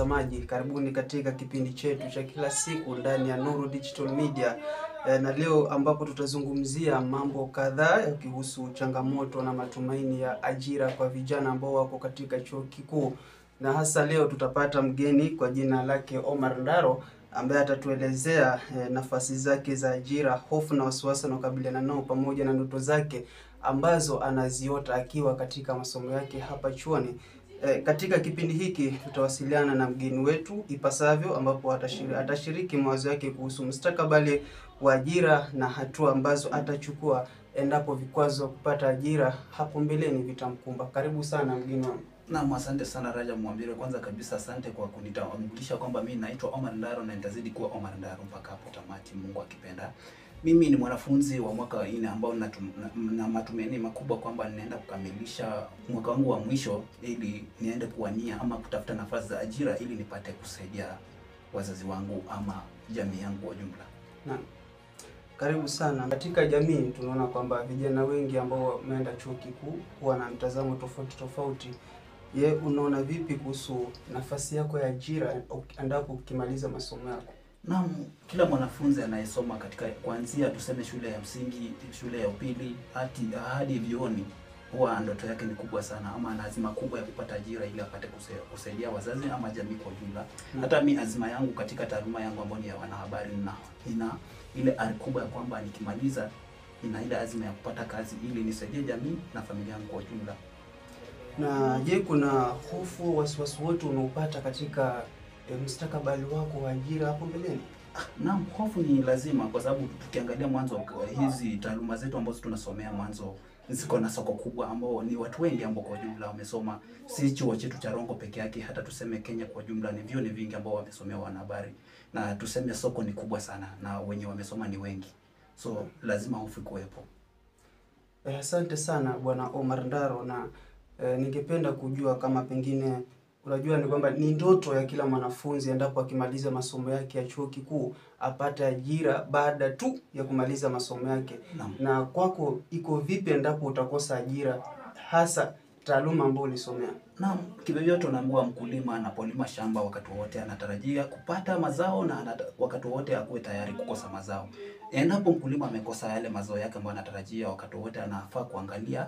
watazamaji, karibuni katika kipindi chetu cha kila siku ndani ya Nuru Digital Media. Na leo ambapo tutazungumzia mambo kadhaa yakihusu changamoto na matumaini ya ajira kwa vijana ambao wako katika chuo kikuu. Na hasa leo tutapata mgeni kwa jina lake Omar Ndaro ambaye atatuelezea nafasi zake za ajira, hofu na wasiwasi anakabiliana nao pamoja na ndoto zake ambazo anaziota akiwa katika masomo yake hapa chuoni. Katika kipindi hiki tutawasiliana na mgeni wetu ipasavyo, ambapo atashiriki mawazo yake kuhusu mustakabali wa ajira na hatua ambazo atachukua endapo vikwazo kupata ajira hapo mbeleni vitamkumba. Karibu sana mgeni wangu. Naam, asante sana Rajab Mwambire. Kwanza kabisa asante kwa kunitambulisha kwamba mimi naitwa Omar Ndaro na nitazidi kuwa Omar Ndaro mpaka hapo tamati, Mungu akipenda. Mimi ni mwanafunzi wa mwaka wa 4 ambao na matumaini makubwa kwamba ninaenda kukamilisha mwaka wangu wa mwisho ili niende kuwania ama kutafuta nafasi za ajira ili nipate kusaidia wazazi wangu ama jamii yangu kwa jumla. Naam. Karibu sana. Katika jamii tunaona kwamba vijana wengi ambao wameenda chuo kikuu huwa na mtazamo tofauti. Je, unaona vipi kuhusu nafasi yako ya ajira endapo ukimaliza masomo yako? Naam, kila mwanafunzi anayesoma katika kuanzia tuseme shule ya msingi, shule ya upili hadi vyuoni huwa ndoto yake ni kubwa sana ama ana azima kubwa ya kupata ajira ili apate kusaidia wazazi ama jamii kwa jumla. Hata mimi azima yangu katika taaluma yangu ambayo ni ya wanahabari ina ile ari kubwa ya kwamba nikimaliza ina ile azima ya kupata kazi ili nisaidie jamii na familia yangu kwa jumla. Na je, kuna hofu, wasiwasi wote unaopata katika mustakabali wako wa ajira hapo mbeleni? Naam, hofu ni lazima kwa sababu tukiangalia mwanzo hizi taaluma zetu ambazo tunasomea mwanzo ziko na soko kubwa ambao ni watu wengi ambao kwa jumla wamesoma, si chuo chetu cha Rongo peke yake, hata tuseme Kenya kwa jumla ni vyuo vingi ambao wamesomea wanahabari, na tuseme soko ni kubwa sana na wenye wamesoma ni wengi, so lazima hofu kuwepo. Asante sana Bwana Omar Ndaro, na ningependa kujua kama pengine unajua ni kwamba ni ndoto ya kila mwanafunzi endapo akimaliza masomo yake ya chuo kikuu apate ajira baada tu ya kumaliza masomo yake. Na kwako iko vipi endapo utakosa ajira, hasa taaluma ambayo ulisomea? Naam, kivyo tunaambiwa mkulima anapolima shamba wakati wote anatarajia kupata mazao na wakati wote akuwe tayari kukosa mazao. Endapo mkulima amekosa yale mazao yake ambayo anatarajia, wakati wote anafaa kuangalia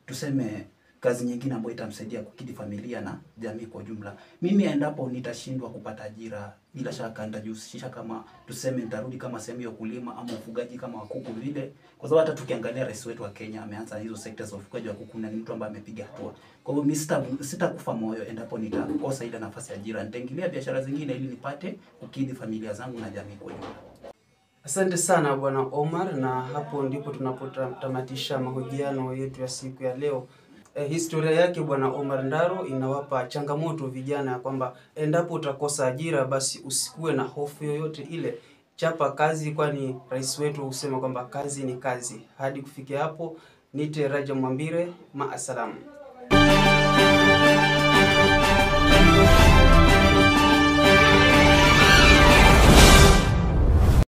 tuseme kazi nyingine ambayo itamsaidia kukidhi familia na jamii kwa jumla. Mimi endapo nitashindwa kupata ajira, bila shaka nitajihusisha kama tuseme nitarudi kama sehemu ya kulima ama ufugaji kama wa kuku vile, kwa sababu hata tukiangalia rais wetu wa Kenya ameanza hizo sectors za ufugaji wa kuku na ni mtu ambaye amepiga hatua. Kwa hiyo mimi sitakufa moyo endapo nitakosa ile nafasi ya ajira. Nitaingilia biashara zingine ili nipate kukidhi familia zangu na jamii kwa jumla. Asante sana Bwana Omar, na hapo ndipo tunapotamatisha mahojiano yetu ya siku ya leo. Historia yake Bwana Omar Ndaro inawapa changamoto vijana ya kwamba endapo utakosa ajira basi usikuwe na hofu yoyote ile. Chapa kazi, kwani rais wetu husema kwamba kazi ni kazi. Hadi kufikia hapo, nite Rajab Mwambire, maasalamu.